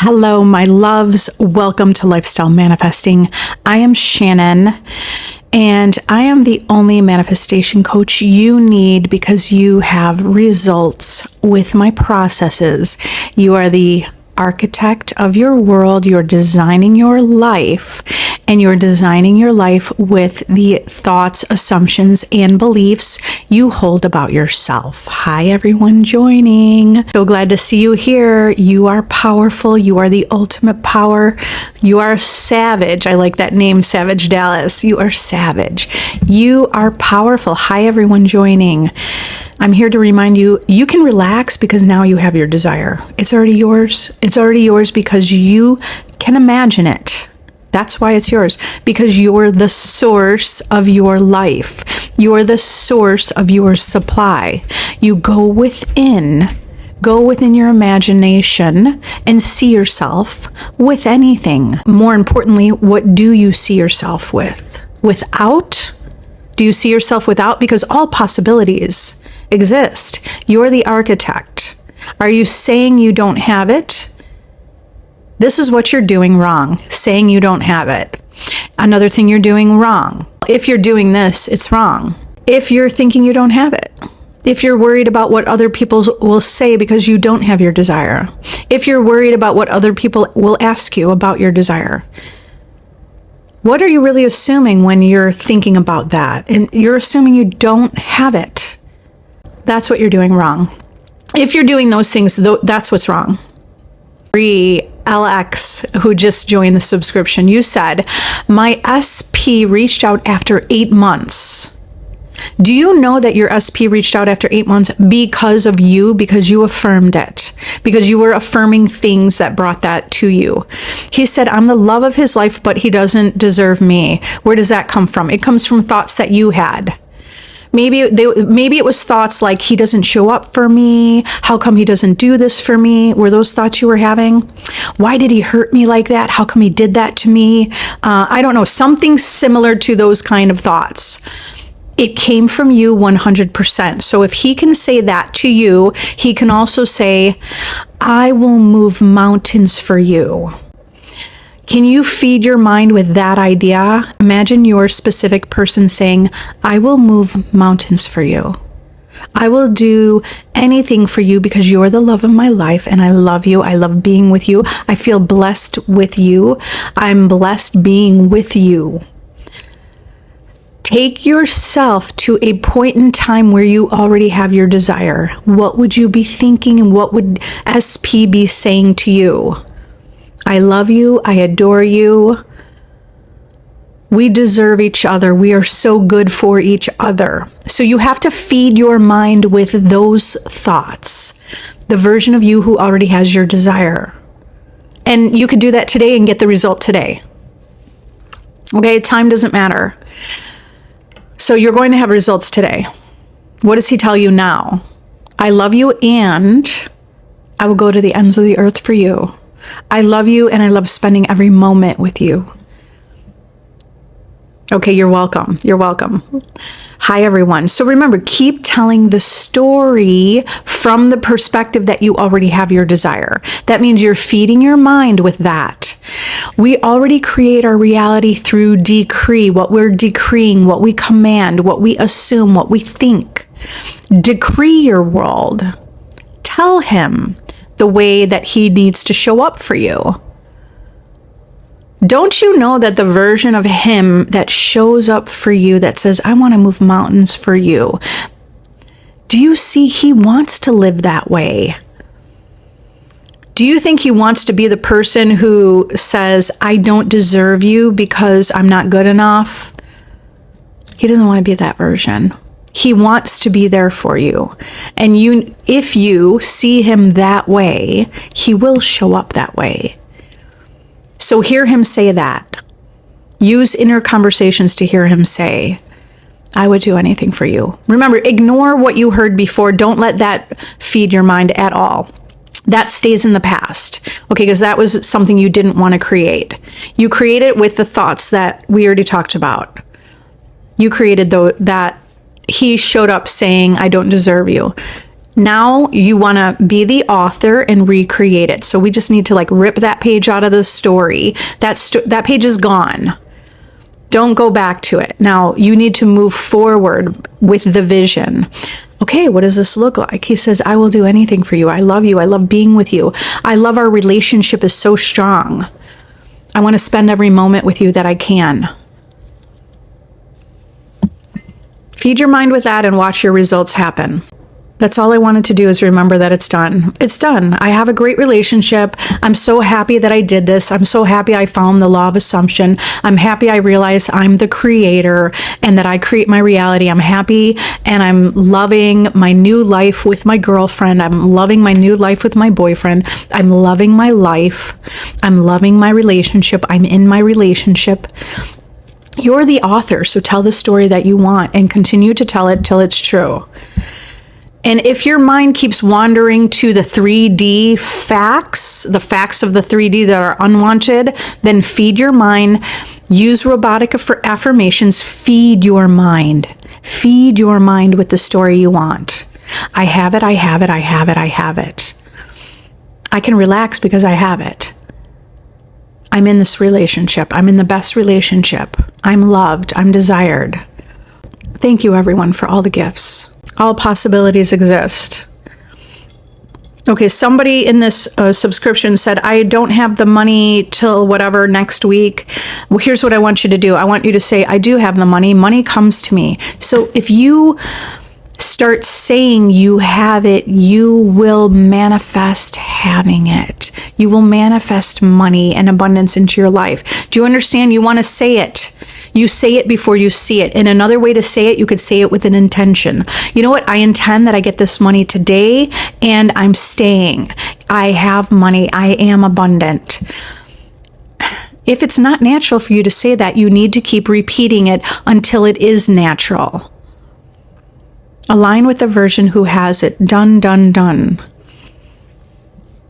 Hello, my loves. Welcome to Lifestyle Manifesting. I am Shannon, and I am the only manifestation coach you need because you have results with my processes. You are the architect of your world. You're designing your life, and you're designing your life with the thoughts, assumptions, and beliefs you hold about yourself. Hi, everyone joining. So glad to see you here. You are powerful. You are the ultimate power. You are savage. I like that name, Savage Dallas. You are savage. You are powerful. Hi, everyone joining. I'm here to remind you, you can relax because now you have your desire. It's already yours. It's already yours because you can imagine it. That's why it's yours, because you're the source of your life. You're the source of your supply. You go within your imagination and see yourself with anything. More importantly, what do you see yourself with? Without? Do you see yourself without? Because all possibilities exist. You're the architect. Are you saying you don't have it? This is what you're doing wrong, saying you don't have it. Another thing you're doing wrong. If you're doing this, it's wrong. If you're thinking you don't have it. If you're worried about what other people will say because you don't have your desire. If you're worried about what other people will ask you about your desire. What are you really assuming when you're thinking about that? And you're assuming you don't have it. That's what you're doing wrong. If you're doing those things, that's what's wrong. LX, who just joined the subscription, you said, my SP reached out after 8 months. Do you know that your SP reached out after 8 months because of you, because you affirmed it, because you were affirming things that brought that to you? He said, I'm the love of his life, but he doesn't deserve me. Where does that come from? It comes from thoughts that you had. Maybe it was thoughts like, he doesn't show up for me. How come he doesn't do this for me? Were those thoughts you were having? Why did he hurt me like that? How come he did that to me? I don't know, something similar to those kind of thoughts. It came from you 100%. So if he can say that to you, he can also say, I will move mountains for you. Can you feed your mind with that idea? Imagine your specific person saying, I will move mountains for you. I will do anything for you because you're the love of my life and I love you. I love being with you. I feel blessed with you. I'm blessed being with you. Take yourself to a point in time where you already have your desire. What would you be thinking and what would SP be saying to you? I love you. I adore you. We deserve each other. We are so good for each other. So you have to feed your mind with those thoughts. The version of you who already has your desire. And you could do that today and get the result today. Okay, time doesn't matter. So you're going to have results today. What does he tell you now? I love you and I will go to the ends of the earth for you. I love you and I love spending every moment with you. Okay, you're welcome. You're welcome. Hi, everyone. So remember, keep telling the story from the perspective that you already have your desire. That means you're feeding your mind with that. We already create our reality through decree, what we're decreeing, what we command, what we assume, what we think. Decree your world. Tell him the way that he needs to show up for you. Don't you know that the version of him that shows up for you, that says, I want to move mountains for you, do you see he wants to live that way? Do you think he wants to be the person who says, I don't deserve you because I'm not good enough? He doesn't want to be that version. He wants to be there for you. And if you see him that way, he will show up that way. So hear him say that. Use inner conversations to hear him say, I would do anything for you. Remember, ignore what you heard before. Don't let that feed your mind at all. That stays in the past. Okay, because that was something you didn't want to create. You created with the thoughts that we already talked about. You created that he showed up saying, I don't deserve you. Now you want to be the author and recreate it. So we just need to like rip that page out of the story. That page is gone. Don't go back to it. Now you need to move forward with the vision. Okay, what does this look like? He says, I will do anything for you. I love you. I love being with you. I love our relationship is so strong. I want to spend every moment with you that I can. Feed your mind with that and watch your results happen. That's all I wanted to do is remember that it's done. It's done. I have a great relationship. I'm so happy that I did this. I'm so happy I found the law of assumption. I'm happy I realize I'm the creator and that I create my reality. I'm happy and I'm loving my new life with my girlfriend. I'm loving my new life with my boyfriend. I'm loving my life. I'm loving my relationship. I'm in my relationship. You're the author, so tell the story that you want and continue to tell it till it's true. And if your mind keeps wandering to the 3D facts, the facts of the 3D that are unwanted, then feed your mind. Use robotic affirmations. Feed your mind. Feed your mind with the story you want. I have it, I have it, I have it, I have it. I can relax because I have it. I'm in this relationship. I'm in the best relationship. I'm loved. I'm desired. Thank you, everyone, for all the gifts. All possibilities exist. Okay, somebody in this subscription said, I don't have the money till whatever next week. Well, here's what I want you to do. I want you to say, I do have the money. Money comes to me. So if you start saying you have it, you will manifest having it. You will manifest money and abundance into your life. Do you understand? You want to say it. You say it before you see it. And another way to say it, you could say it with an intention. You know what? I intend that I get this money today and I'm staying. I have money. I am abundant. If it's not natural for you to say that, you need to keep repeating it until it is natural. Align with the version who has it. Done, done, done.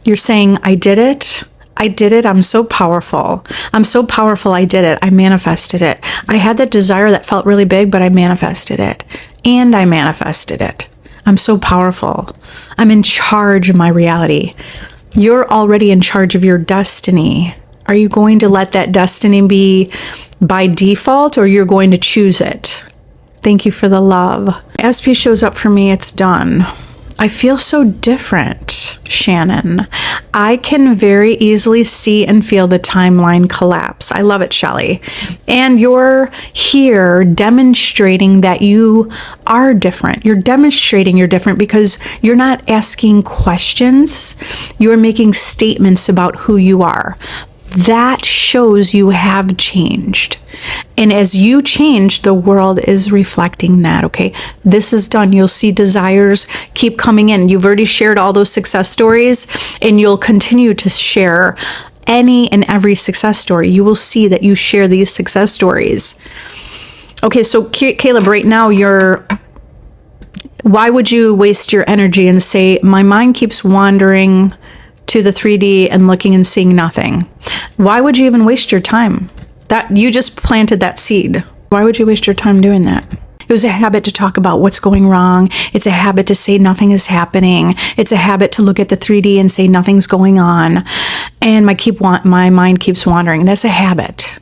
You're saying, I did it. I did it. I'm so powerful. I'm so powerful. I did it. I manifested it. I had that desire that felt really big, but I manifested it. And I manifested it. I'm so powerful. I'm in charge of my reality. You're already in charge of your destiny. Are you going to let that destiny be by default or you're going to choose it? Thank you for the love. SP shows up for me. It's done. I feel so different, Shannon. I can very easily see and feel the timeline collapse. I love it, Shelley. And you're here demonstrating that you are different. You're demonstrating you're different because you're not asking questions. You're making statements about who you are. That shows you have changed. And as you change, the world is reflecting that, okay? This is done. You'll see desires keep coming in. You've already shared all those success stories, and you'll continue to share any and every success story. You will see that you share these success stories. Okay, so Caleb, right now why would you waste your energy and say, my mind keeps wandering to the 3D and looking and seeing nothing? Why would you even waste your time? That you just planted that seed. Why would you waste your time doing that? It was a habit to talk about what's going wrong. It's a habit to say nothing is happening. It's a habit to look at the 3D and say nothing's going on. And my mind keeps wandering. That's a habit.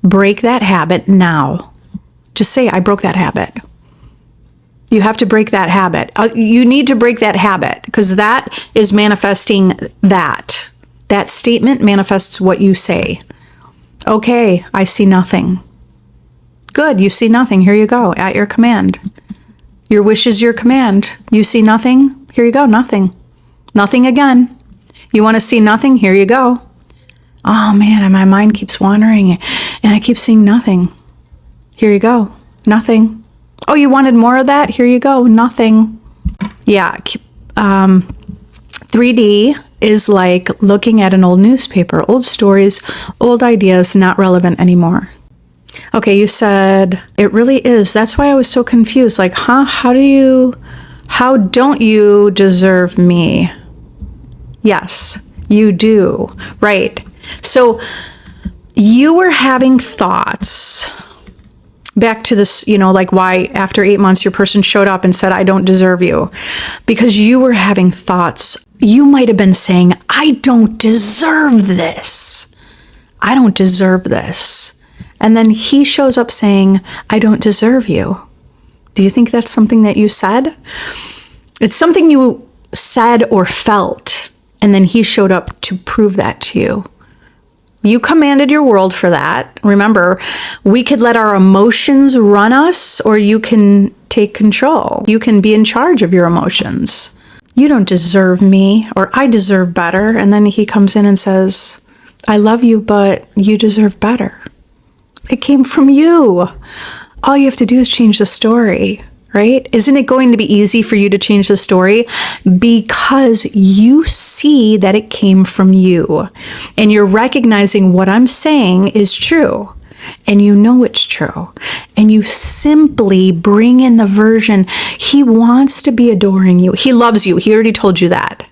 Break that habit now. Just say, I broke that habit. You have to break that habit. You need to break that habit because that is manifesting that. That statement manifests what you say. Okay, I see nothing. Good, you see nothing. Here you go, at your command. Your wish is your command. You see nothing? Here you go, nothing. Nothing again. You want to see nothing? Here you go. Oh man, and my mind keeps wandering and I keep seeing nothing. Here you go, nothing. Oh, you wanted more of that? Here you go, nothing. Yeah, 3D is like looking at an old newspaper, old stories, old ideas, not relevant anymore. Okay, you said it really is. That's why I was so confused. Like, how don't you deserve me? Yes, you do. Right. So you were having thoughts Back to this, like why after 8 months your person showed up and said, I don't deserve you. Because you were having thoughts. You might have been saying, I don't deserve this. I don't deserve this. And then he shows up saying, I don't deserve you. Do you think that's something that you said? It's something you said or felt, and then he showed up to prove that to you. You commanded your world for that. Remember, we could let our emotions run us, or you can take control. You can be in charge of your emotions. You don't deserve me, or I deserve better. And then he comes in and says, I love you, but you deserve better. It came from you. All you have to do is change the story, right? Isn't it going to be easy for you to change the story? Because you see that it came from you. And you're recognizing what I'm saying is true. And you know it's true. And you simply bring in the version. He wants to be adoring you. He loves you. He already told you that.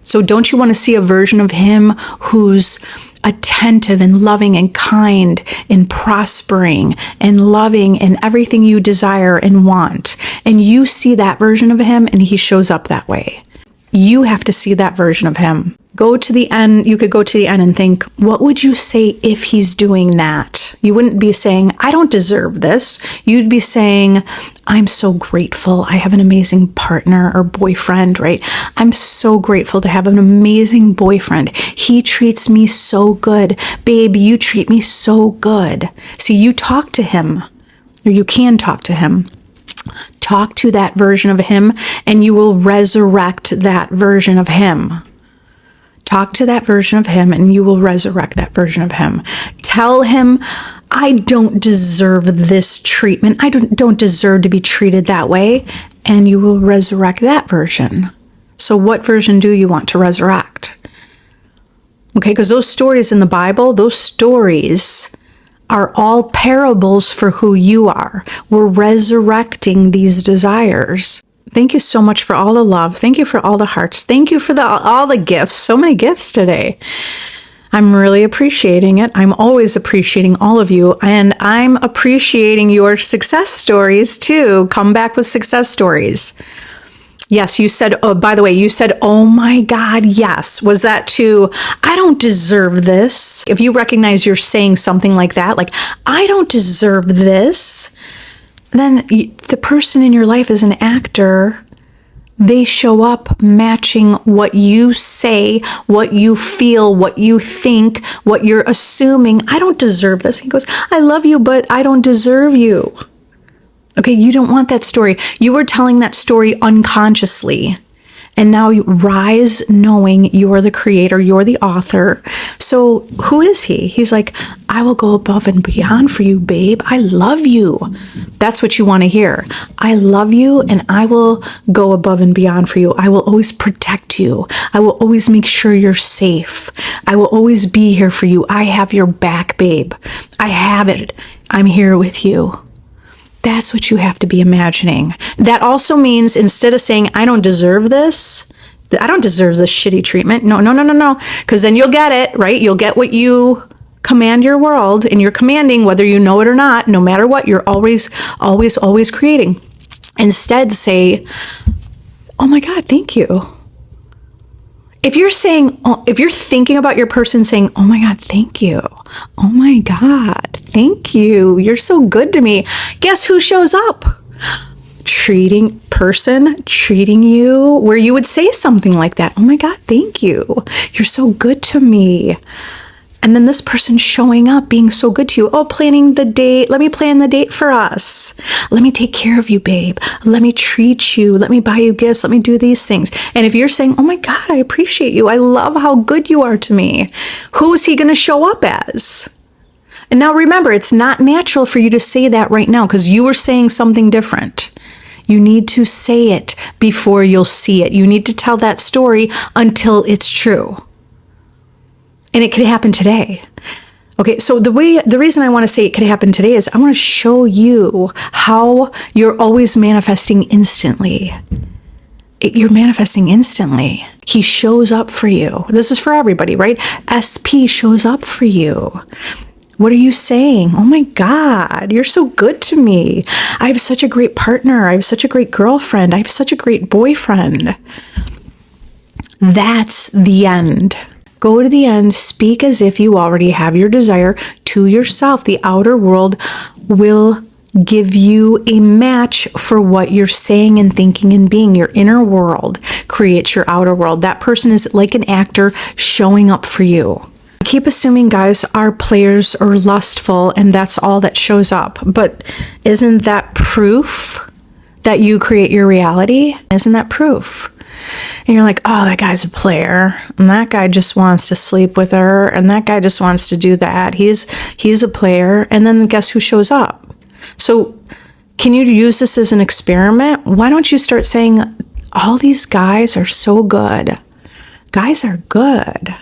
So don't you want to see a version of him who's attentive and loving and kind and prospering and loving and everything you desire and want? And you see that version of him, and he shows up that way. You have to see that version of him. Go to the end. You could go to the end and think, what would you say if he's doing that? You wouldn't be saying, I don't deserve this. You'd be saying, I'm so grateful. I have an amazing partner or boyfriend, right? I'm so grateful to have an amazing boyfriend. He treats me so good. Babe, you treat me so good. So you talk to him, or you can talk to him. Talk to that version of him, and you will resurrect that version of him. Talk to that version of him, and you will resurrect that version of him. Tell him, I don't deserve this treatment. I don't deserve to be treated that way. And you will resurrect that version. So what version do you want to resurrect? Okay, because those stories in the Bible, those stories are all parables for who you are. We're resurrecting these desires. Thank you so much for all the love. Thank you for all the hearts. Thank you for all the gifts. So many gifts today. I'm really appreciating it. I'm always appreciating all of you. And I'm appreciating your success stories too. Come back with success stories. Yes, you said, oh, by the way, you said, oh my God, yes. Was that to, I don't deserve this? If you recognize you're saying something like that, like, I don't deserve this, then the person in your life is an actor. They show up matching what you say, what you feel, what you think, what you're assuming. I don't deserve this. He goes, I love you, but I don't deserve you. Okay, you don't want that story. You were telling that story unconsciously. And now you rise knowing you're the creator, you're the author. So who is he? He's like, I will go above and beyond for you, babe. I love you. That's what you want to hear. I love you, and I will go above and beyond for you. I will always protect you. I will always make sure you're safe. I will always be here for you. I have your back, babe. I have it. I'm here with you. That's what you have to be imagining. That also means instead of saying, I don't deserve this, I don't deserve this shitty treatment. No. Because then you'll get it, right? You'll get what you command your world, and you're commanding whether you know it or not. No matter what, you're always creating. Instead, say, oh my God, thank you. If you're saying, if you're thinking about your person saying, oh my God, thank you. Oh my God, thank you. You're so good to me. Guess who shows up? Treating you where you would say something like that. Oh my God, thank you. You're so good to me. And then this person showing up, being so good to you. Oh, planning the date. Let me plan the date for us. Let me take care of you, babe. Let me treat you. Let me buy you gifts. Let me do these things. And if you're saying, oh my God, I appreciate you. I love how good you are to me. Who is he going to show up as? And now remember, it's not natural for you to say that right now because you were saying something different. You need to say it before you'll see it. You need to tell that story until it's true. And it could happen today. Okay, so the reason I want to say it could happen today is I want to show you how you're always manifesting instantly. You're manifesting instantly. He shows up for you. This is for everybody, right? SP shows up for you. What are you saying? Oh my God, you're so good to me. I have such a great partner. I have such a great girlfriend. I have such a great boyfriend. That's the end. Go to the end. Speak as if you already have your desire to yourself. The outer world will give you a match for what you're saying and thinking and being. Your inner world creates your outer world. That person is like an actor showing up for you. I keep assuming guys are players or lustful, and that's all that shows up. But isn't that proof that you create your reality? Isn't that proof? And you're like, oh, that guy's a player, and that guy just wants to sleep with her, and that guy just wants to do that. He's a player. And then guess who shows up? So can you use this as an experiment? Why don't you start saying, all these guys are so good. Guys are good.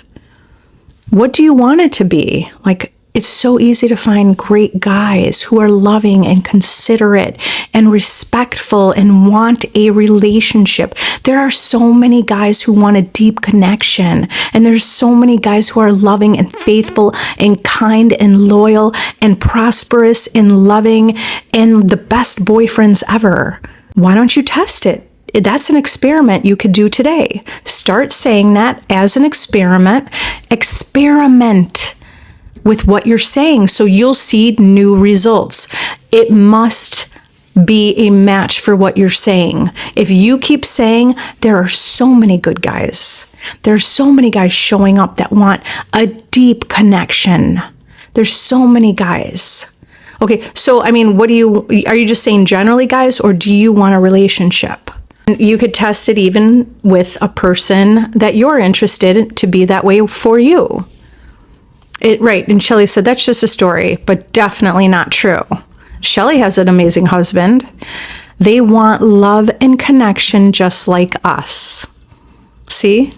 What do you want it to be? Like, it's so easy to find great guys who are loving and considerate and respectful and want a relationship. There are so many guys who want a deep connection. And there's so many guys who are loving and faithful and kind and loyal and prosperous and loving and the best boyfriends ever. Why don't you test it? That's an experiment you could do today. Start saying that as an experiment. Experiment with what you're saying so you'll see new results. It must be a match for what you're saying. If you keep saying, there are so many good guys. There's so many guys showing up that want a deep connection. There's so many guys. Okay, so I mean, are you just saying generally guys, or do you want a relationship? You could test it even with a person that you're interested to be that way for you. Right, and Shelly said, that's just a story, but definitely not true. Shelly has an amazing husband. They want love and connection just like us. See?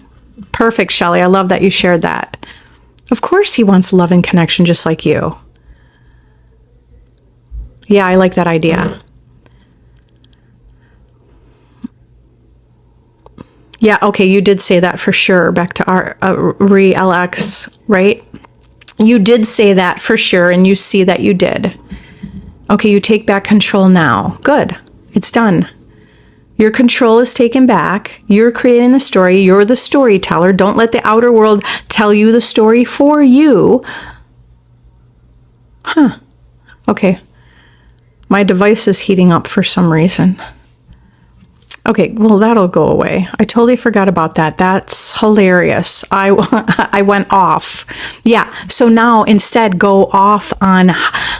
Perfect, Shelly. I love that you shared that. Of course he wants love and connection just like you. Yeah, I like that idea. Yeah, okay, you did say that for sure. Back to our LX, right? You did say that for sure, and you see that you did. Okay, you take back control now. Good. It's done. Your control is taken back. You're creating the story. You're the storyteller. Don't let the outer world tell you the story for you. Huh. Okay. My device is heating up for some reason. Okay, well, that'll go away. I totally forgot about that. That's hilarious. I went off. Yeah, so now instead go off on,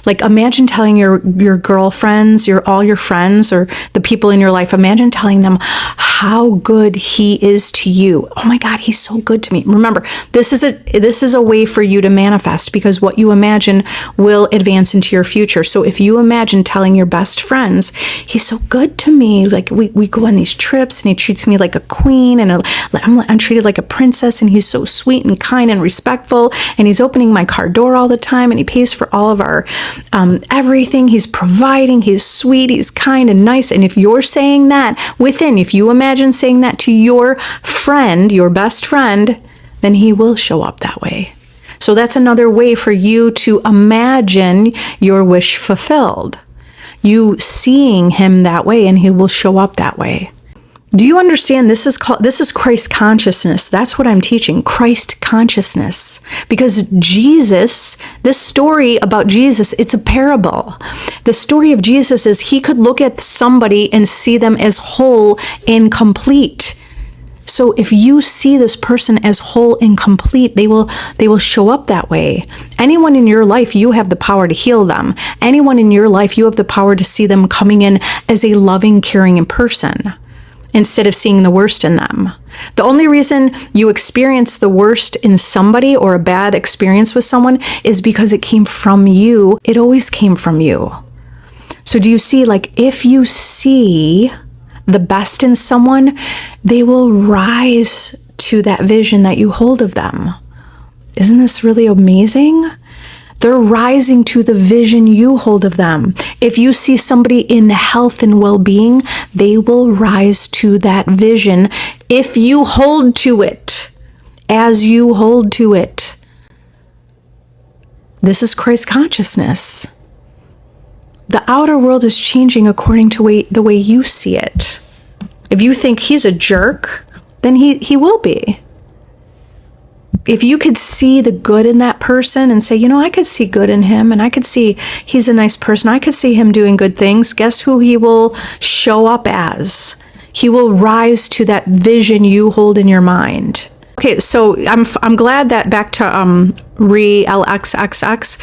like, imagine telling your girlfriends, all your friends, or the people in your life, imagine telling them how good he is to you. Oh my God, he's so good to me. Remember, this is a way for you to manifest, because what you imagine will advance into your future. So if you imagine telling your best friends, he's so good to me, like we go on these trips and he treats me like a queen, and I'm treated like a princess, and he's so sweet and kind and respectful, and he's opening my car door all the time, and he pays for all of our everything. He's providing, he's sweet, he's kind and nice. And if you're saying that if you imagine saying that to your friend, your best friend, then he will show up that way. So that's another way for you to imagine your wish fulfilled. You seeing him that way, and he will show up that way. Do you understand? This is Christ consciousness. That's what I'm teaching, Christ consciousness. Because Jesus, this story about Jesus, it's a parable. The story of Jesus is he could look at somebody and see them as whole and complete. So if you see this person as whole and complete, they will show up that way. Anyone in your life, you have the power to heal them. Anyone in your life, you have the power to see them coming in as a loving, caring person, instead of seeing the worst in them. The only reason you experience the worst in somebody, or a bad experience with someone, is because it came from you. It always came from you. So do you see, like, if you see the best in someone, they will rise to that vision that you hold of them. Isn't this really amazing? They're rising to the vision you hold of them. If you see somebody in health and well-being, they will rise to that vision if you hold to it, as you hold to it. This is Christ consciousness. The outer world is changing according to the way you see it. If you think he's a jerk, then he will be. If you could see the good in that person and say, I could see good in him, and I could see he's a nice person, I could see him doing good things, guess who he will show up as? He will rise to that vision you hold in your mind. Okay, so I'm glad that back to LXXX.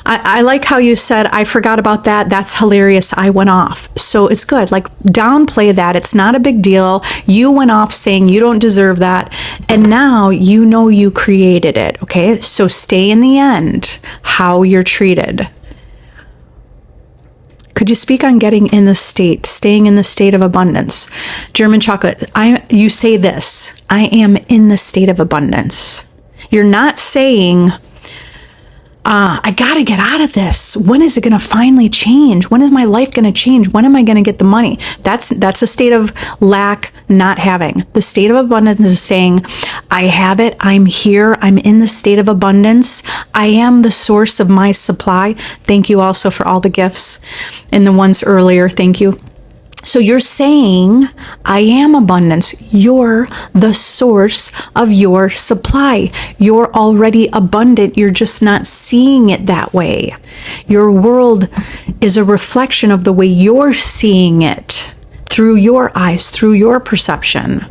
I like how you said, I forgot about that. That's hilarious. I went off. So it's good. Like, downplay that. It's not a big deal. You went off saying you don't deserve that. And now you know you created it. Okay, so stay in the end how you're treated. Could you speak on staying in the state of abundance? German chocolate, you say this, I am in the state of abundance. You're not saying, I gotta get out of this. When is it gonna finally change? When is my life gonna change? When am I gonna get the money? That's a state of lack, not having. The state of abundance is saying, I have it, I'm here, I'm in the state of abundance. I am the source of my supply. Thank you also for all the gifts and the ones earlier. Thank you. So you're saying, I am abundance. You're the source of your supply. You're already abundant. You're just not seeing it that way. Your world is a reflection of the way you're seeing it through your eyes, through your perception.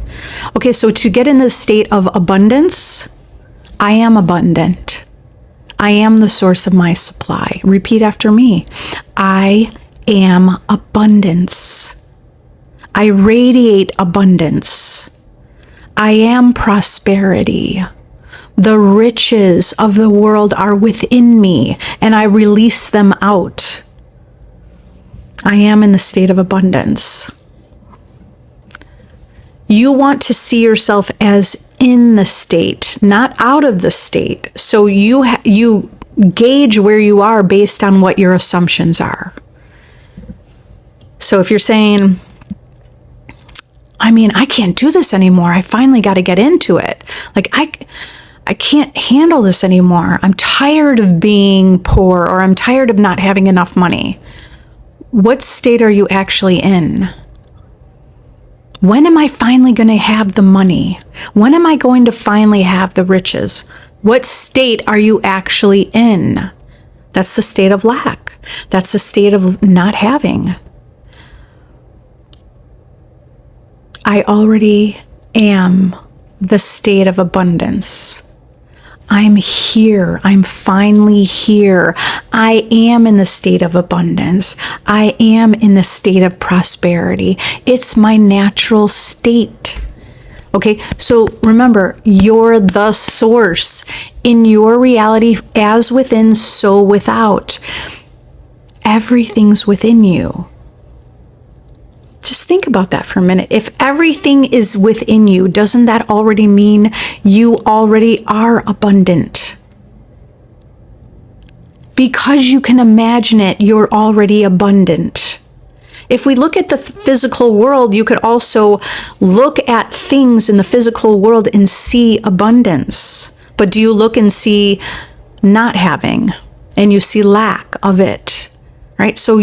Okay, so to get in the state of abundance, I am abundant. I am the source of my supply. Repeat after me. I am abundance. I radiate abundance. I am prosperity. The riches of the world are within me, and I release them out. I am in the state of abundance. You want to see yourself as in the state, not out of the state. So you gauge where you are based on what your assumptions are. So if you're saying, I can't do this anymore. I finally got to get into it. Like, I can't handle this anymore. I'm tired of being poor, or I'm tired of not having enough money. What state are you actually in? When am I finally going to have the money? When am I going to finally have the riches? What state are you actually in? That's the state of lack. That's the state of not having. I already am the state of abundance. I'm here. I'm finally here. I am in the state of abundance. I am in the state of prosperity. It's my natural state. Okay, so remember, you're the source. In your reality, as within, so without. Everything's within you. Just think about that for a minute. If everything is within you, doesn't that already mean you already are abundant? Because you can imagine it, you're already abundant. If we look at the physical world, you could also look at things in the physical world and see abundance. But do you look and see not having, and you see lack of it, right? So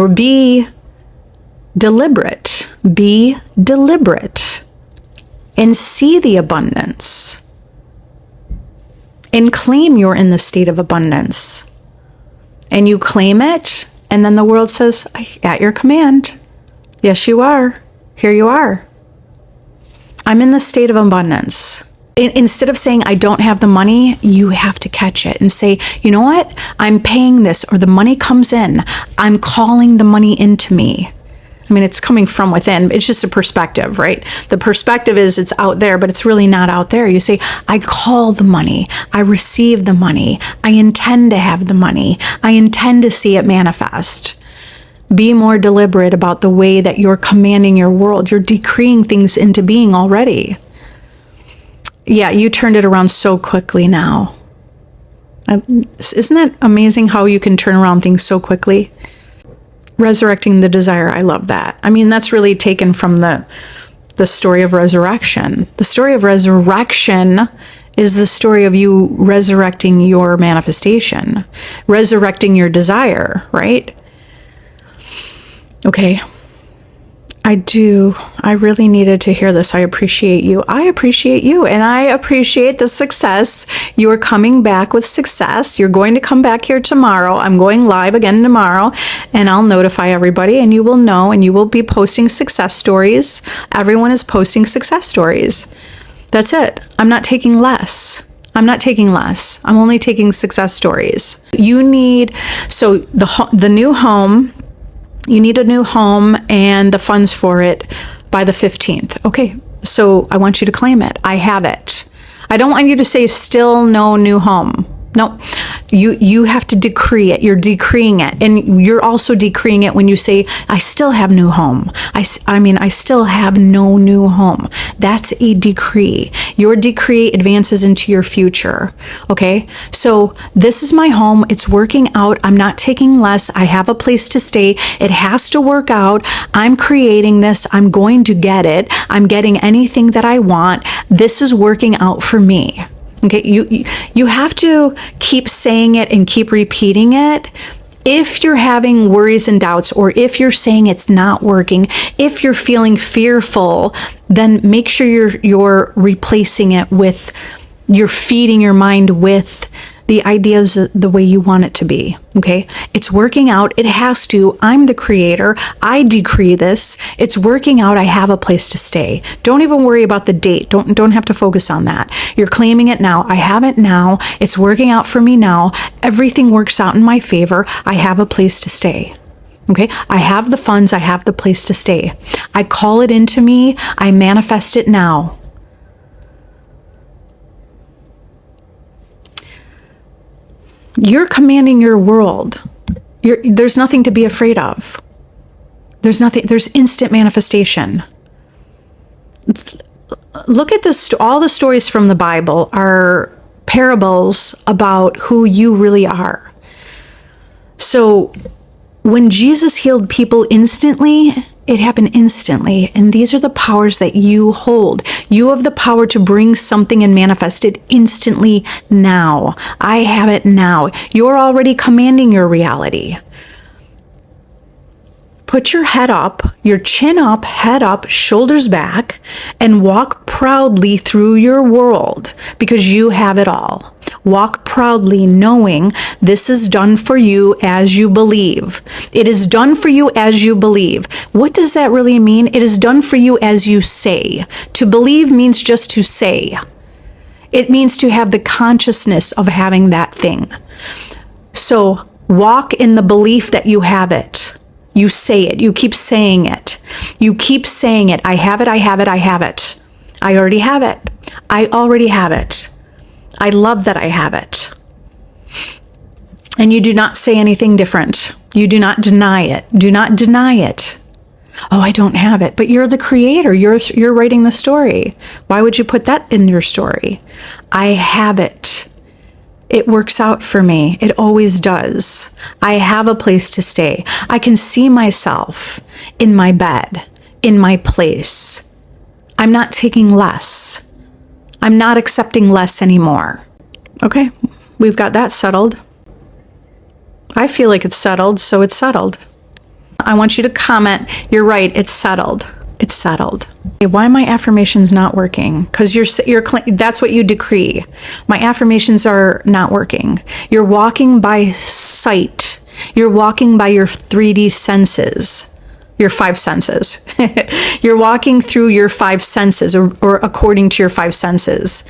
be deliberate and see the abundance and claim you're in the state of abundance. And you claim it, and then the world says, at your command. Yes, you are. Here you are. I'm in the state of abundance. Instead of saying, I don't have the money, you have to catch it and say, you know what? I'm paying this, or the money comes in. I'm calling the money into me. It's coming from within. It's just a perspective, right? The perspective is it's out there, but it's really not out there. You say, I call the money. I receive the money. I intend to have the money. I intend to see it manifest. Be more deliberate about the way that you're commanding your world. You're decreeing things into being already. Yeah, you turned it around so quickly now. Isn't that amazing how you can turn around things so quickly? Resurrecting the desire. I love that. That's really taken from the story of resurrection. The story of resurrection is the story of you resurrecting your manifestation, resurrecting your desire, right? Okay. I really needed to hear this. I appreciate you. I appreciate you, and I appreciate the success. You are coming back with success. You're going to come back here tomorrow. I'm going live again tomorrow, and I'll notify everybody, and you will know, and you will be posting success stories. Everyone is posting success stories. That's it. I'm not taking less. I'm not taking less. I'm only taking success stories. You need, so the new home, you need a new home and the funds for it by the 15th. Okay, so I want you to claim it. I have it. I don't want you to say still no new home. No, you have to decree it. You're decreeing it. And you're also decreeing it when you say, I still have new home. I still have no new home. That's a decree. Your decree advances into your future. Okay. So this is my home. It's working out. I'm not taking less. I have a place to stay. It has to work out. I'm creating this. I'm going to get it. I'm getting anything that I want. This is working out for me. Okay, you have to keep saying it and keep repeating it. If you're having worries and doubts, or if you're saying it's not working, if you're feeling fearful, then make sure you're replacing it with, you're feeding your mind with the ideas the way you want it to be. Okay, it's working out. It has to. I'm the creator. I decree this. It's working out. I have a place to stay. Don't even worry about the date. Don't have to focus on that. You're claiming it now. I have it now. It's working out for me now. Everything works out in my favor. I have a place to stay. Okay, I have the funds. I have the place to stay. I call it into me. I manifest it now. You're commanding your world. There's nothing to be afraid of. There's instant manifestation. Look at this. All the stories from the Bible are parables about who you really are. So when Jesus healed people instantly, it happened instantly. And these are the powers that you hold. You have the power to bring something and manifest it instantly now. I have it now. You're already commanding your reality. Put your head up, your chin up, head up, shoulders back, and walk proudly through your world because you have it all. Walk proudly knowing this is done for you as you believe. It is done for you as you believe. What does that really mean? It is done for you as you say. To believe means just to say. It means to have the consciousness of having that thing. So walk in the belief that you have it. You say it. You keep saying it. You keep saying it. I have it. I have it. I have it. I already have it. I already have it. I love that I have it. And you do not say anything different. You do not deny it. Do not deny it. Oh, I don't have it. But you're the creator. You're writing the story. Why would you put that in your story? I have it. It works out for me. It always does. I have a place to stay. I can see myself in my bed, in my place. I'm not taking less. I'm not accepting less anymore. Okay, we've got that settled. I feel like it's settled, so it's settled. I want you to comment, you're right, it's settled. It's settled. Okay, why are my affirmations not working? Because that's what you decree. My affirmations are not working. You're walking by sight. You're walking by your 3D senses. Your 5 senses. You're walking through your 5 senses or according to your 5 senses.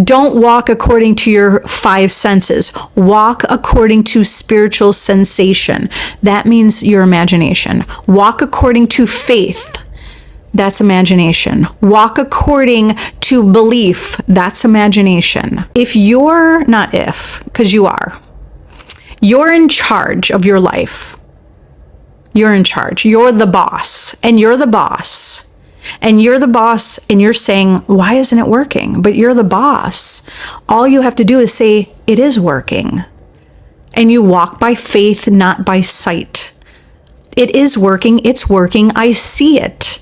Don't walk according to your 5 senses. Walk according to spiritual sensation. That means your imagination. Walk according to faith. That's imagination. Walk according to belief. That's imagination. Because you are. You're in charge of your life. You're in charge. You're the boss. And you're the boss. And you're the boss and you're saying, why isn't it working? But you're the boss. All you have to do is say, it is working. And you walk by faith, not by sight. It is working. It's working. I see it.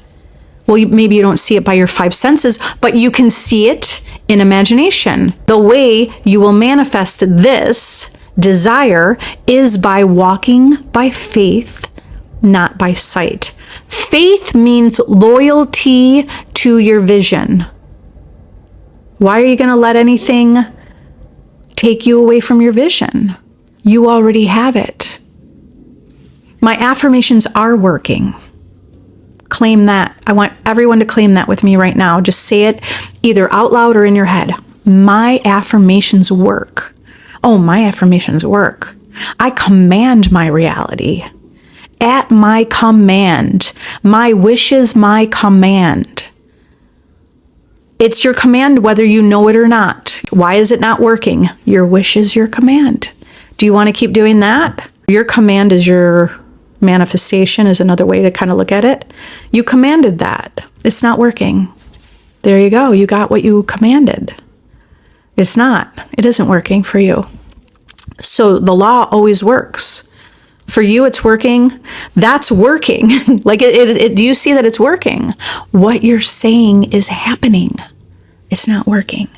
Well, maybe you don't see it by your 5 senses, but you can see it in imagination. The way you will manifest this desire is by walking by faith, not by sight. Faith means loyalty to your vision. Why are you going to let anything take you away from your vision? You already have it. My affirmations are working. Claim that. I want everyone to claim that with me right now. Just say it either out loud or in your head. My affirmations work. Oh, my affirmations work. I command my reality. At my command. My wish is my command. It's your command whether you know it or not. Why is it not working? Your wish is your command. Do you want to keep doing that? Your command is your manifestation, is another way to kind of look at it. You commanded that. It's not working. There you go. You got what you commanded. It's not. It isn't working for you. So the law always works. For you, it's working. That's working. Like, do you see that it's working? What you're saying is happening. It's not working.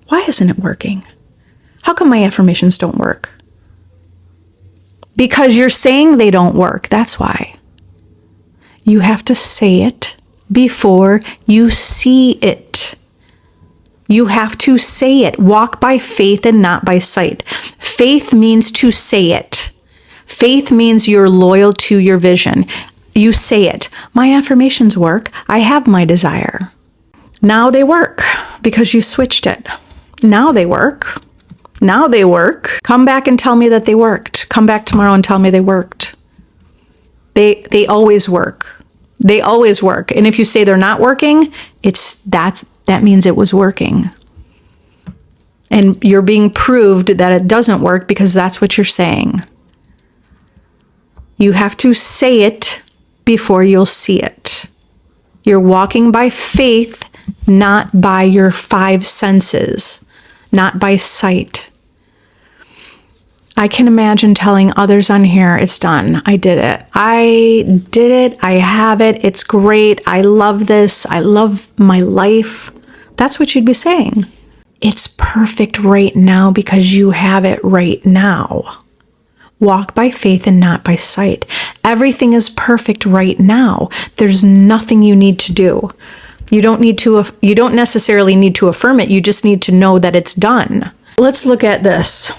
Why isn't it working? How come my affirmations don't work? Because you're saying they don't work. That's why. You have to say it before you see it. You have to say it. Walk by faith and not by sight. Faith means to say it. Faith means you're loyal to your vision. You say it. My affirmations work. I have my desire. Now they work because you switched it. Now they work. Now they work. Come back and tell me that they worked. Come back tomorrow and tell me they worked. They always work. They always work. And if you say they're not working, that means it was working. And you're being proved that it doesn't work because that's what you're saying. You have to say it before you'll see it. You're walking by faith, not by your five senses, not by sight. I can imagine telling others on here, it's done. I did it. I did it. I have it. It's great. I love this. I love my life. That's what you'd be saying. It's perfect right now because you have it right now. Walk by faith and not by sight. Everything is perfect right now. There's nothing you need to do. You don't necessarily need to affirm it. You just need to know that it's done. Let's look at this.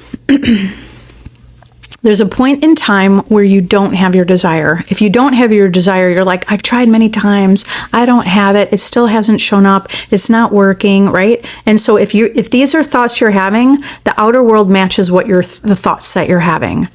There's a point in time where you don't have your desire. If you don't have your desire, you're like, I've tried many times. I don't have it. It still hasn't shown up. It's not working, right? And so if these are thoughts you're having, the outer world matches the thoughts that you're having,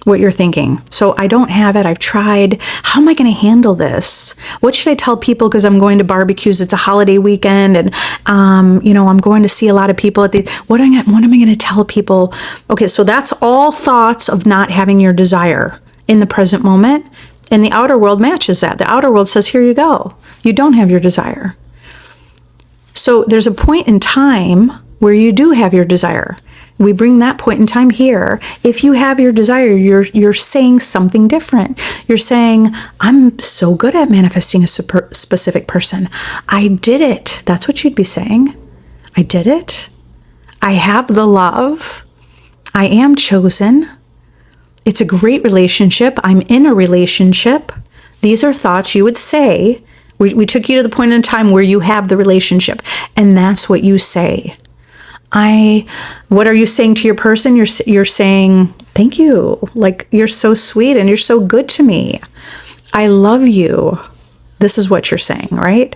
what you're thinking. So I don't have it. I've tried. How am I going to handle this? What should I tell people? Because I'm going to barbecues. It's a holiday weekend, and I'm going to see a lot of people at the. What am I going to tell people? Okay, so that's all thoughts of not having your desire in the present moment, and the outer world matches that. The outer world says, "Here you go. You don't have your desire." So there's a point in time where you do have your desire. We bring that point in time here. If you have your desire, you're saying something different. You're saying, I'm so good at manifesting a specific person. I did it. That's what you'd be saying. I did it. I have the love. I am chosen. It's a great relationship. I'm in a relationship. These are thoughts you would say. We took you to the point in time where you have the relationship, and that's what you say. What are you saying to your person? You're saying, thank you. Like, you're so sweet and you're so good to me. I love you. This is what you're saying, right?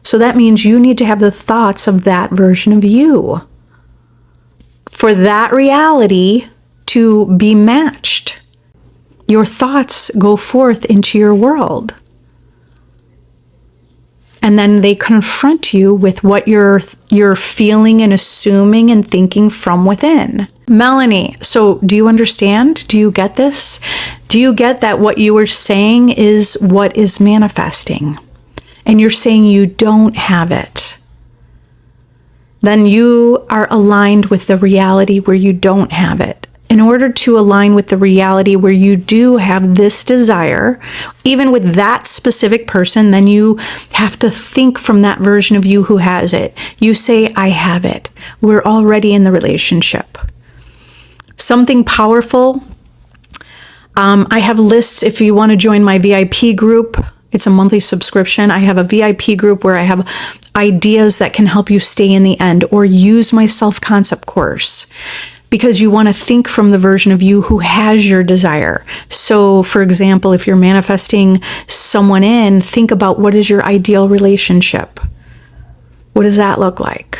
So that means you need to have the thoughts of that version of you for that reality to be matched. Your thoughts go forth into your world. And then they confront you with what you're feeling and assuming and thinking from within. Melanie, so do you understand? Do you get this? Do you get that what you were saying is what is manifesting? And you're saying you don't have it. Then you are aligned with the reality where you don't have it. in order to align with the reality where you do have this desire, even with that specific person, then you have to think from that version of you who has it. You say, I have it. We're already in the relationship. Something powerful. I have lists if you want to join my VIP group. It's a monthly subscription. I have a VIP group where I have ideas that can help you stay in the end, or use my self-concept course, because you want to think from the version of you who has your desire. So, for example, if you're manifesting someone in, think about, what is your ideal relationship? What does that look like?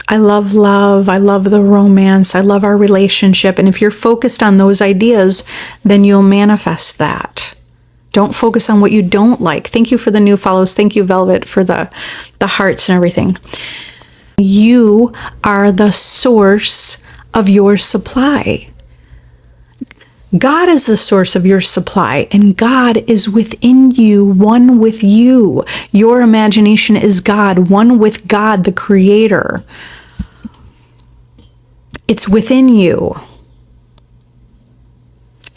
I love love. I love the romance. I love our relationship. And if you're focused on those ideas, then you'll manifest that. Don't focus on what you don't like. Thank you for the new follows. Thank you, Velvet, for the hearts and everything. You are the source of your supply. God is the source of your supply, and God is within you, one with you. Your imagination is God, one with God, the Creator. It's within you.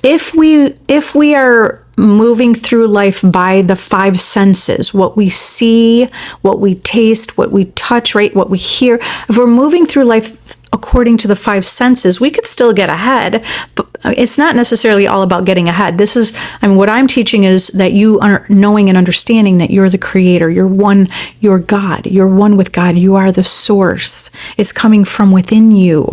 If we are moving through life by the five senses, what we see, what we taste, what we touch, right? What we hear. If we're moving through life according to the five senses, we could still get ahead, but it's not necessarily all about getting ahead. What I'm teaching is that you are knowing and understanding that you're the creator. You're one, you're God. You're one with God. You are the source. It's coming from within you.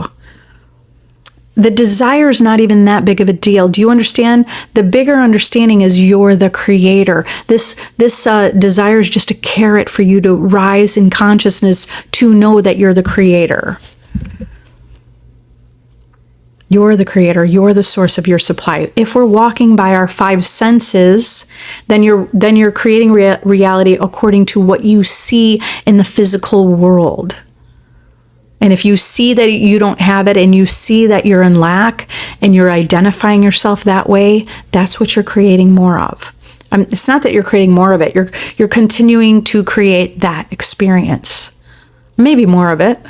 The desire is not even that big of a deal. Do you understand? The bigger understanding is you're the creator. This desire is just a carrot for you to rise in consciousness to know that you're the creator. You're the creator. You're the source of your supply. If we're walking by our five senses, then you're creating reality according to what you see in the physical world. And if you see that you don't have it, and you see that you're in lack, and you're identifying yourself that way, that's what you're creating more of. It's not that you're creating more of it. You're continuing to create that experience. Maybe more of it.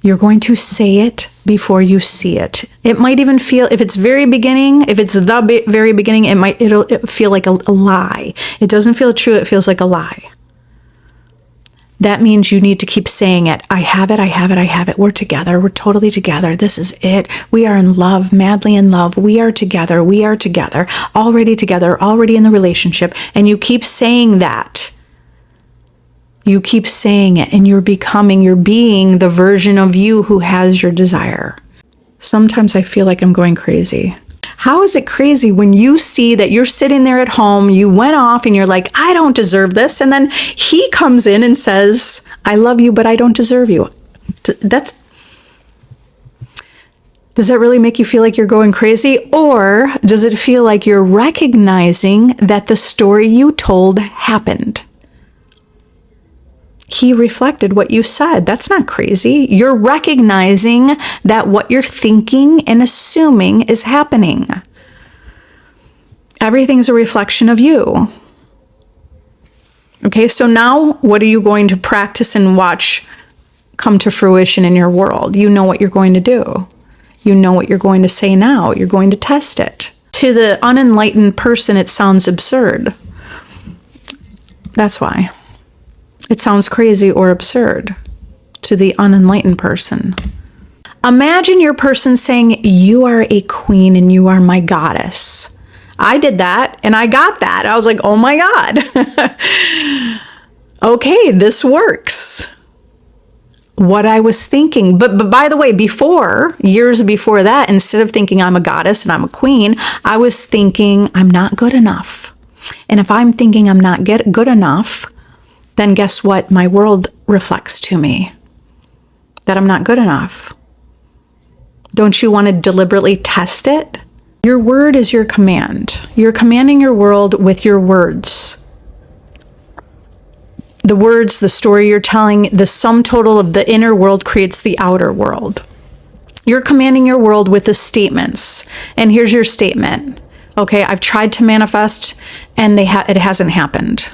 You're going to say it before you see it. It might even feel, if it's very beginning, if it's the very beginning, it'll feel like a lie. It doesn't feel true. It feels like a lie. That means you need to keep saying it. I have it, I have it, I have it. We're together. We're totally together. This is it. We are in love, madly in love. We are together. We are together. Already in the relationship. And you keep saying that. You keep saying it, and you're being the version of you who has your desire. Sometimes I feel like I'm going crazy. How is it crazy when you see that you're sitting there at home, you went off and you're like, I don't deserve this. And then he comes in and says, I love you, but I don't deserve you. Does that really make you feel like you're going crazy? Or does it feel like you're recognizing that the story you told happened? He reflected what you said. That's not crazy. You're recognizing that what you're thinking and assuming is happening. Everything's a reflection of you. Okay, so now what are you going to practice and watch come to fruition in your world? You know what you're going to do. You know what you're going to say now. You're going to test it. To the unenlightened person, it sounds absurd. That's why. It sounds crazy or absurd to the unenlightened person. Imagine your person saying, you are a queen and you are my goddess. I did that and I got that. I was like, oh my God. Okay, this works. What I was thinking. But by the way, years before that, instead of thinking I'm a goddess and I'm a queen, I was thinking I'm not good enough. And if I'm thinking I'm not good enough, then guess what? My world reflects to me that I'm not good enough. Don't you want to deliberately test it? Your word is your command. You're commanding your world with your words. The words, the story you're telling, the sum total of the inner world creates the outer world. You're commanding your world with the statements. And here's your statement. Okay, I've tried to manifest and it hasn't happened.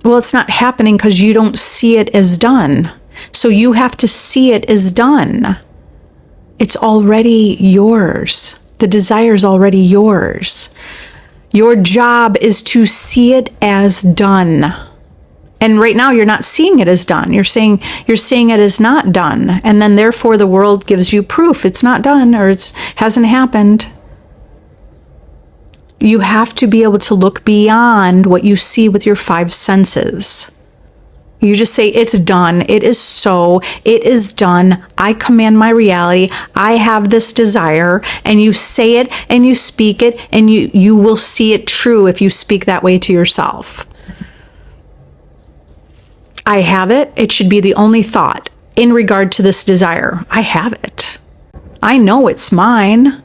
Well, it's not happening because you don't see it as done. So you have to see it as done. It's already yours. The desire is already yours. Your job is to see it as done. And right now you're not seeing it as done. You're seeing it as not done. And then therefore the world gives you proof it's not done or it hasn't happened. You have to be able to look beyond what you see with your five senses. You just say, it's done. It is so. It is done. I command my reality. I have this desire. And you say it and you speak it, and you will see it true if you speak that way to yourself. I have it. It should be the only thought in regard to this desire. I have it. I know it's mine.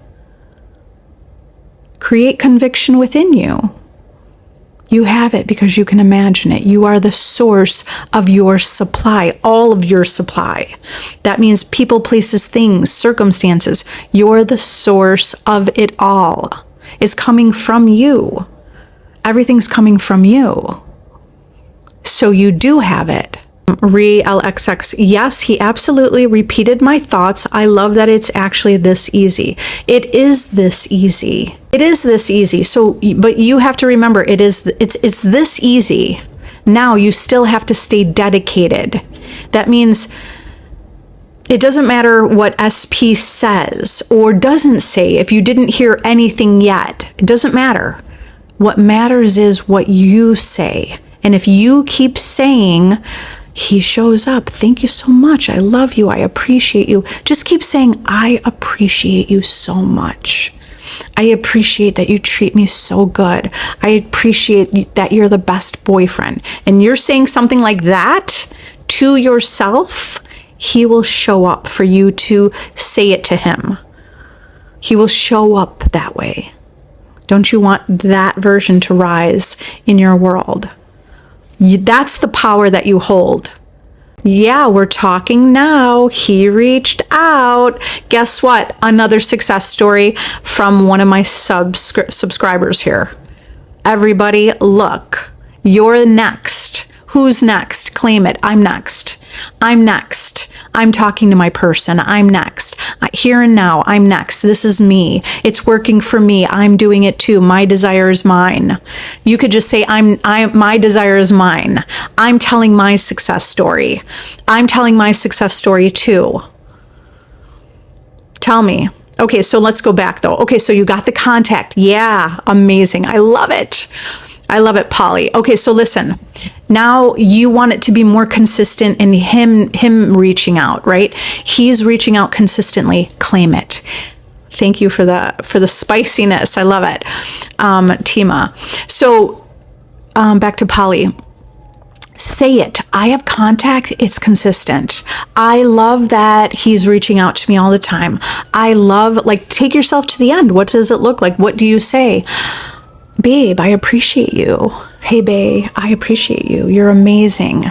Create conviction within you. You have it because you can imagine it. You are the source of your supply, all of your supply. That means people, places, things, circumstances. You're the source of it all. It's coming from you. Everything's coming from you. So you do have it. LXX, yes, he absolutely repeated my thoughts. I love that it's actually this easy. It is this easy. It is this easy. So, but you have to remember, it's this easy. Now you still have to stay dedicated. That means it doesn't matter what SP says or doesn't say. If you didn't hear anything yet, it doesn't matter. What matters is what you say. And if you keep saying, he shows up. Thank you so much. I love you. I appreciate you. Just keep saying, I appreciate you so much. I appreciate that you treat me so good. I appreciate that you're the best boyfriend. And you're saying something like that to yourself, he will show up for you to say it to him. He will show up that way. Don't you want that version to rise in your world? That's the power that you hold. Yeah, we're talking now. He reached out. Guess what? Another success story from one of my subscribers here. Everybody, look. You're next. Who's next? Claim it. I'm next. I'm next. I'm talking to my person. I'm next. Here and now, I'm next. This is me. It's working for me. I'm doing it too. My desire is mine. You could just say, my desire is mine. I'm telling my success story. I'm telling my success story too. Tell me. Okay, so let's go back though. Okay, so you got the contact. Yeah, amazing. I love it. I love it, Polly. Okay, so listen. Now you want it to be more consistent in him reaching out, right? He's reaching out consistently. Claim it. Thank you for the spiciness. I love it. Tima. So back to Polly. Say it. I have contact. It's consistent. I love that he's reaching out to me all the time. I love, take yourself to the end. What does it look like? What do you say? Babe, I appreciate you. Hey, babe, I appreciate you. You're amazing.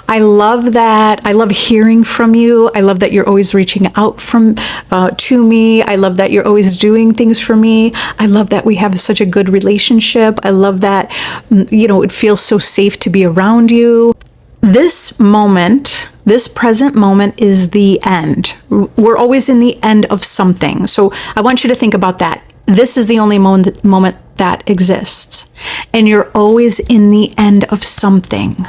I love that. I love hearing from you. I love that you're always reaching out to me. I love that you're always doing things for me. I love that we have such a good relationship. I love that, it feels so safe to be around you. This moment, this present moment is the end. We're always in the end of something. So I want you to think about that. This is the only moment that exists. And you're always in the end of something.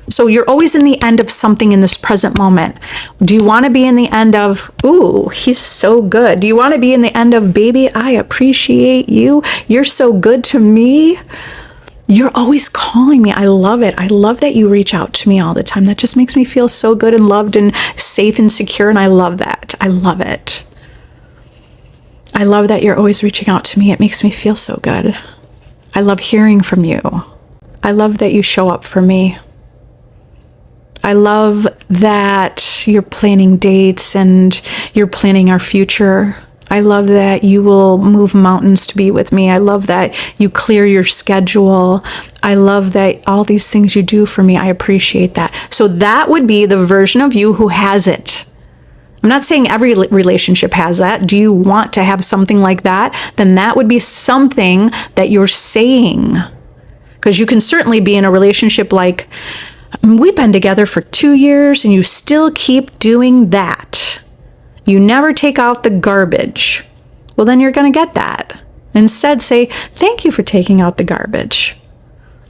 So you're always in the end of something in this present moment. Do you want to be in the end of, ooh, he's so good? Do you want to be in the end of, baby, I appreciate you. You're so good to me. You're always calling me. I love it. I love that you reach out to me all the time. That just makes me feel so good and loved and safe and secure. And I love that. I love it. I love that you're always reaching out to me. It makes me feel so good. I love hearing from you. I love that you show up for me. I love that you're planning dates and you're planning our future. I love that you will move mountains to be with me. I love that you clear your schedule. I love that all these things you do for me. I appreciate that. So that would be the version of you who has it. I'm not saying every relationship has that. Do you want to have something like that? Then that would be something that you're saying. Because you can certainly be in a relationship like We've been together for 2 years and you still keep doing that. You never take out the garbage. Well, then you're going to get that. Instead, say, thank you for taking out the garbage.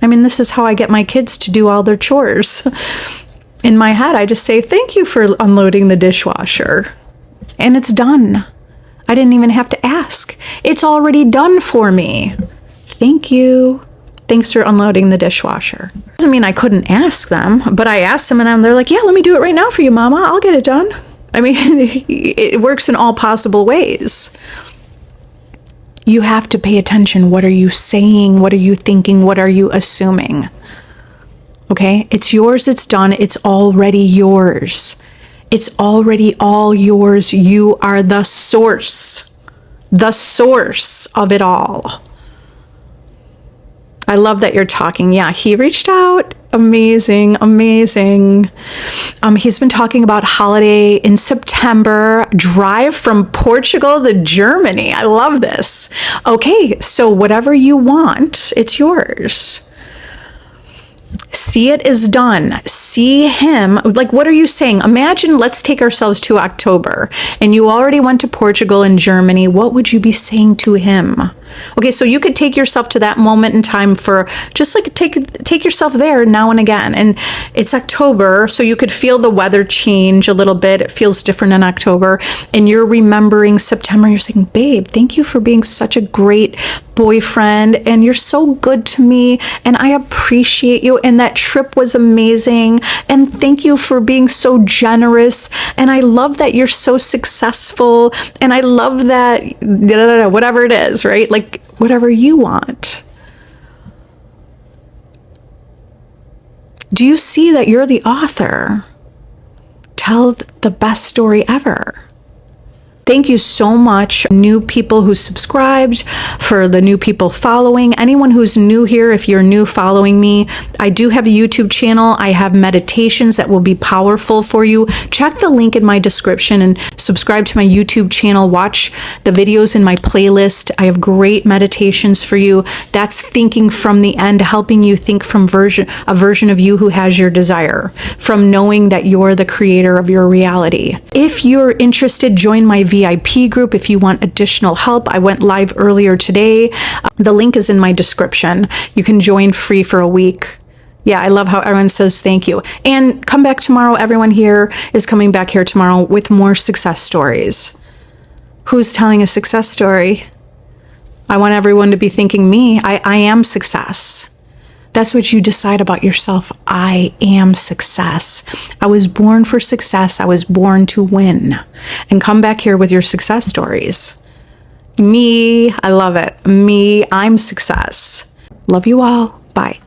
I mean, this is how I get my kids to do all their chores. In my head, I just say, thank you for unloading the dishwasher. And it's done. I didn't even have to ask. It's already done for me. Thank you. Thanks for unloading the dishwasher. Doesn't mean I couldn't ask them, but I asked them and they're like, yeah, let me do it right now for you, Mama. I'll get it done. I mean, it works in all possible ways. You have to pay attention. What are you saying? What are you thinking? What are you assuming? Okay, it's yours. It's done. It's already yours. It's already all yours. You are the source of it all. I love that you're talking. Yeah, he reached out. Amazing, amazing. He's been talking about holiday in September, drive from Portugal to Germany. I love this. Okay, so whatever you want, it's yours. See it as done. See him. Like, what are you saying? Imagine, let's take ourselves to October and you already went to Portugal and Germany. What would you be saying to him? Okay, so you could take yourself to that moment in time for just like take yourself there now and again. And it's October, so you could feel the weather change a little bit. It feels different in October. And you're remembering September. You're saying, babe, thank you for being such a great boyfriend. And you're so good to me. And I appreciate you. And that trip was amazing. And thank you for being so generous. And I love that you're so successful. And I love that, whatever it is, right? Like, whatever you want. Do you see that you're the author? Tell the best story ever. Thank you so much, new people who subscribed, for the new people following. Anyone who's new here, if you're new following me, I do have a YouTube channel. I have meditations that will be powerful for you. Check the link in my description and subscribe to my YouTube channel. Watch the videos in my playlist. I have great meditations for you. That's thinking from the end, helping you think from a version of you who has your desire, from knowing that you're the creator of your reality. If you're interested, join my VIP group if you want additional help. I went live earlier today. The link is in my description. You can join free for a week. Yeah, I love how everyone says thank you. And come back tomorrow. Everyone here is coming back here tomorrow with more success stories. Who's telling a success story? I want everyone to be thinking me. I am success. That's what you decide about yourself. I am success. I was born for success. I was born to win. And come back here with your success stories. Me, I love it. Me, I'm success. Love you all. Bye.